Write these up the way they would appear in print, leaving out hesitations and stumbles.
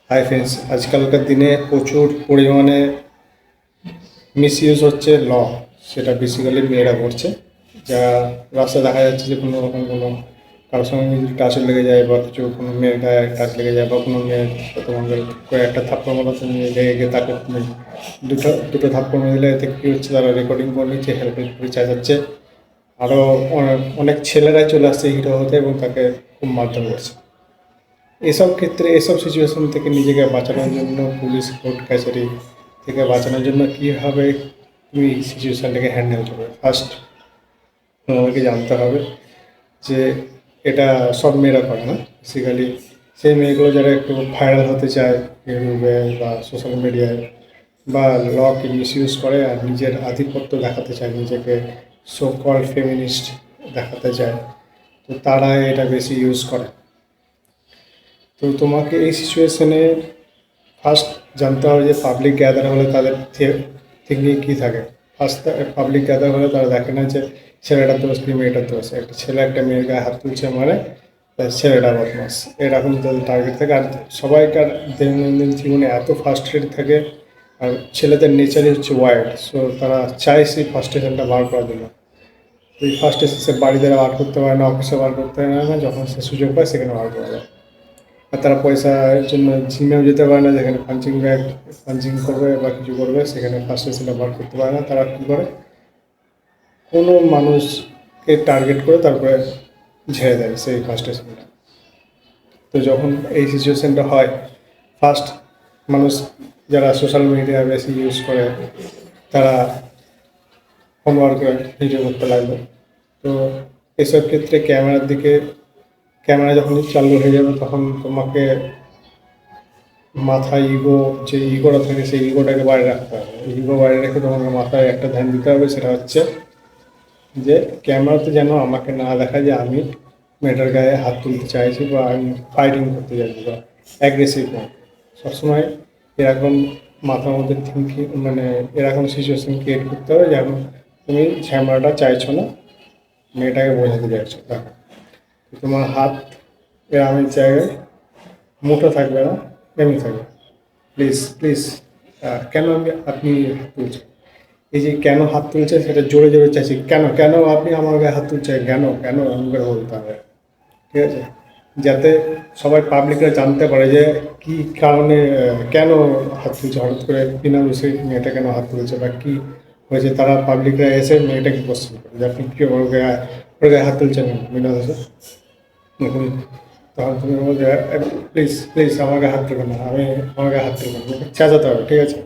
Hi friends, আজকালকার দিনে প্রচুর পরিমাণে মিসইউজ হচ্ছে সেটা বেসিক্যালি মেয়েরা করছে। যা রাস্তায় দেখা যাচ্ছে যে কোনো রকম কোনো কারোর সঙ্গে যদি টাচ লেগে যায় বা কিছু কোনো মেয়ের গায়ে টাচ লেগে যায় বা কোনো মেয়ের তোমাদের একটা থাপ্পড় মারাতে নিয়ে লেগে গিয়ে তাকে তুমি দুটো দুটো থাপ্পড় মেরে দিলে, এতে কী হচ্ছে, তারা রেকর্ডিং করে নিচ্ছে, হেল্প করে চাইছে। আরও অনেক ছেলেরাই চলে আসছে হিরো হতে এবং তাকে খুব মারধর করছে। এসব ক্ষেত্রে এসব সিচুয়েশন থেকে নিজেকে বাঁচানোর জন্য পুলিশ কোর্ট কাছারি থেকে বাঁচানোর জন্য কীভাবে তুমি সিচুয়েশানটাকে হ্যান্ডেল করবে, ফার্স্ট তোমাকে জানতে হবে যে এটা সব মেয়েরা করে না। বেসিক্যালি সেই মেয়েগুলো যারা একটু ভাইরাল হতে চায় ইউটিউবে বা সোশ্যাল মিডিয়ায়, বা লকে মিসইউজ করে আর নিজের আধিপত্য দেখাতে চায়, নিজেকে সো কল ফেমিনিস্ট দেখাতে চায়, তো তারা এটা বেশি ইউজ করে। তো তোমাকে এই সিচুয়েশনে ফার্স্ট জানতে হবে যে পাবলিক গ্যাদার হলে তাদের থিঙ্কিং কী থাকে। ফার্স্ট পাবলিক গ্যাদার হলে তারা দেখে না যে ছেলেটার দোষ কি মেয়েটার দোষ। একটা ছেলে একটা মেয়ের গায়ে হাত তুলছে মানে ছেলেটা বদমাস, এরকম তাদের টার্গেট থাকে। আর সবাইকার দৈনন্দিন জীবনে এত ফার্স্ট্রেট থাকে, আর ছেলেদের নেচারই হচ্ছে ওয়াইল্ড, সো তারা চায় সেই ফার্স্ট্রেশনটা বার করার জন্য। এই ফার্স্ট্রেশন সে বাড়িতে বার করতে পারে না, অফিসে বার করতে পারে না, যখন সে সুযোগ পায় সেখানে বার করা যায়। আর তারা পয়সার জন্য জিমেও যেতে পারে না, যেখানে পাঞ্চিং ব্যাগ পাঞ্চিং করবে বা কিছু করবে সেখানে ফার্স্ট্রেশনটা বার করতে পারে না। তারা কী করে, কোনো মানুষকে টার্গেট করে তারপরে ঝেড়ে দেয় সেই ফার্স্ট্রেশনটা। তো যখন এই সিচুয়েশানটা হয়, ফার্স্ট মানুষ যারা সোশ্যাল মিডিয়া বেশি ইউজ করে তারা হোমওয়ার্ক ভিডিও করতে লাগবে। তো এসব ক্ষেত্রে ক্যামেরা যখন চালু হয়ে যাবে তখন তোমাকে মাথায় যে ইগোটা থাকে সেই ইগোটাকে বাইরে রাখতে হবে। ইগো বাইরে রেখে তোমাকে মাথায় একটা ধ্যান দিতে হবে, সেটা হচ্ছে যে ক্যামেরাতে যেন আমাকে না দেখা যে আমি মেয়েটার গায়ে হাত তুলতে চাইছি বা আমি ফাইটিং করতে চাইছি বা অ্যাগ্রেসিভ নয়। সবসময় এরকম মাথার মধ্যে থিঙ্কিং, মানে এরকম সিচুয়েশন ক্রিয়েট করতে হবে যেন তুমি ঝামেলাটা চাইছো না, মেয়েটাকে বোঝাতে চাইছো। দেখো, তোমার হাত এরকম জায়গায় মুঠো থাকবে না, এমনি থাকবে। প্লিজ প্লিজ, কেন আপনি হাত তুলছেন, এই যে কেন হাত তুলছেন সেটা জোরে জোরে চাইছি, কেন কেন আপনি আমার গায়ে হাত তুলছেন, কেন কেন এমন করে বলতে হবে, ঠিক আছে? যাতে সবাই পাবলিকরা জানতে পারে যে কী কারণে, কেন হাত তুলছে হঠাৎ করে বিনা দোষে মেয়েটা কেন হাত তুলছে বা কী হয়েছে। তারা পাবলিকরা এসে মেয়েটাকে কোশ্চেন করে যে আপনি কী ওর গায়ে হাত তুলছেন বিনা দোষে। এখন তখন তুমি বলবে প্লিজ প্লিজ আমার গায়ে হাত দেবেন না, আমার গায়ে হাত দেবেন না, চেঁচাতে হবে, ঠিক আছে?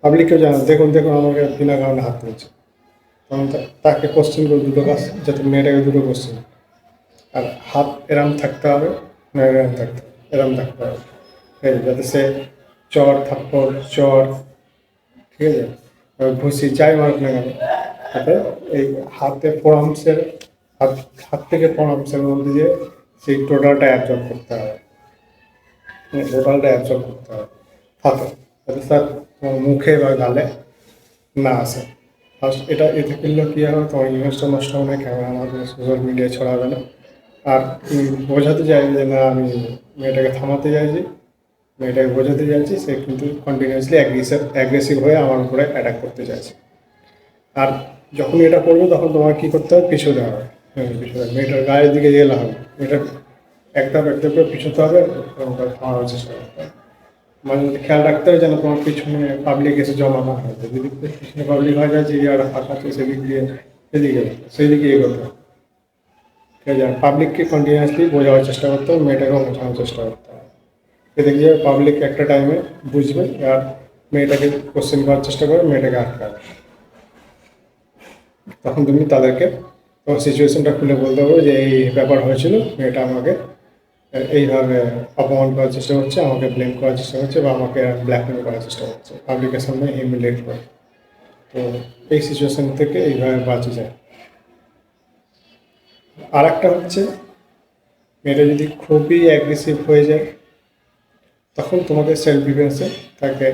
পাবলিককেও জানাও, দেখুন দেখুন আমার গায়ে বিনা কারণে হাত তুলছে। তখন তাকে কোশ্চেন করে দুটো কাজ, যাতে মেয়েটাকে দুটো কোশ্চেন। আর হাত এরম থাকতে হবে, না এরম থাকতে হবে, ঠিক আছে? যাতে সে চর থাপ্পড় চর, ঠিক আছে, ঘুষি যাই মারুক না কেন, যাতে এই হাত হাত থেকে ফোরামসের মধ্যে দিয়ে সেই টোটালটা অ্যাবজর্ব করতে হবে, টোটালটা অ্যাবজর্ব করতে হবে হাতে, যাতে তার মুখে বা গালে না আসে। ফার্স্ট এতে করলে কী হবে, তোমার ইমেজটা নষ্ট হবে না, ক্যামেরা আমাদের সোশ্যাল মিডিয়ায় ছড়াবে না। আর তুমি বোঝাতে চাইবে যে না আমি মেয়েটাকে থামাতে চাইছি, মেয়েটাকে বোঝাতে চাইছি, সে কিন্তু কন্টিনিউয়াসলি অ্যাগ্রেসিভ হয়ে আমার উপরে অ্যাটাক করতে চাইছে। আর যখন এটা করবে তখন তোমার কী করতে হবে, পিছুতে হবে। পিছুতে মেয়েটার গায়ের দিকে গেলে হবে, মেয়েটার একদম করে পিছুতে হবে এবং তাকে থামানোর চেষ্টা করতে হবে। মানে খেয়াল রাখতে হবে যেন তোমার পিছনে পাবলিক এসে জমা না হয়ে যায়। যদি পিছনে পাবলিক হয়ে যায় যে আর ফাঁকা আছে সেদিক দিয়ে সেই দিকে এগোতে হবে, ঠিক আছে? আর পাবলিককে কন্টিনিউয়াসলি বোঝাবার চেষ্টা করতে হবে, মেয়েটাকেও বোঝানোর চেষ্টা করতে হবে। এতে গিয়ে পাবলিক একটা টাইমে বুঝবে আর মেয়েটাকে কোশ্চেন করার চেষ্টা করে মেয়েটাকে আটকাবে। তখন তুমি তাদেরকে তোমার সিচুয়েশনটা খুলে বলতে পারো যে এই ব্যাপার হয়েছিল, মেয়েটা আমাকে এইভাবে অপমান করার চেষ্টা করছে, আমাকে ব্লেম করার চেষ্টা করছে বা আমাকে ব্ল্যাকমেল করার চেষ্টা করছে, পাবলিকের সামনে হিউমিলিয়েট করে। তো এই সিচুয়েশন থেকে এইভাবে বাঁচা যায়। আর একটা হচ্ছে, মেয়েটা যদি খুবই অ্যাগ্রেসিভ হয়ে যায় তখন তোমাকে সেলফ ডিফেন্সে তাকে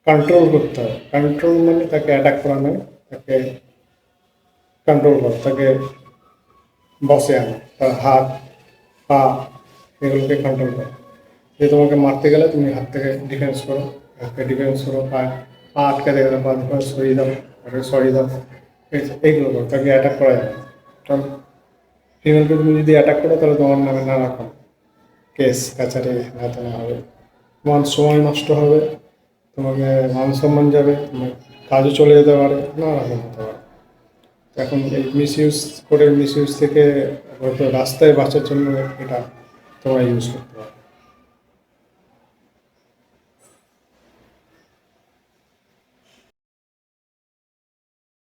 কন্ট্রোল করতে হবে। কন্ট্রোল মানে তাকে অ্যাটাক করা নয়, তাকে কন্ট্রোল করা, তাকে বসে আনা, তার হাত পা এগুলোকে কন্ট্রোল করা। যে তোমাকে মারতে গেলে তুমি হাত থেকে ডিফেন্স করো, হাতকে ডিফেন্স করো, পা পা আটকে দেখে দাও, পা ধরে সরিয়ে দাও, তারপরে সরিয়ে দাও, এইগুলো করো, তাকে অ্যাটাক করা যাবে না। কারণ ফিমেলকে তুমি যদি অ্যাটাক করো তাহলে তোমার নামে নানা রকম কেস কাছারি হাতে না হবে, তোমার সময় নষ্ট হবে, তোমাকে মান সম্মান যাবে, তোমার কাজও চলে যেতে পারে, নানা রকম হতে পারে। তো এখন এই মিস ইউজ থেকে হয়তো রাস্তায় বাঁচার জন্য এটা তোমরা ইউজ করতে পারো।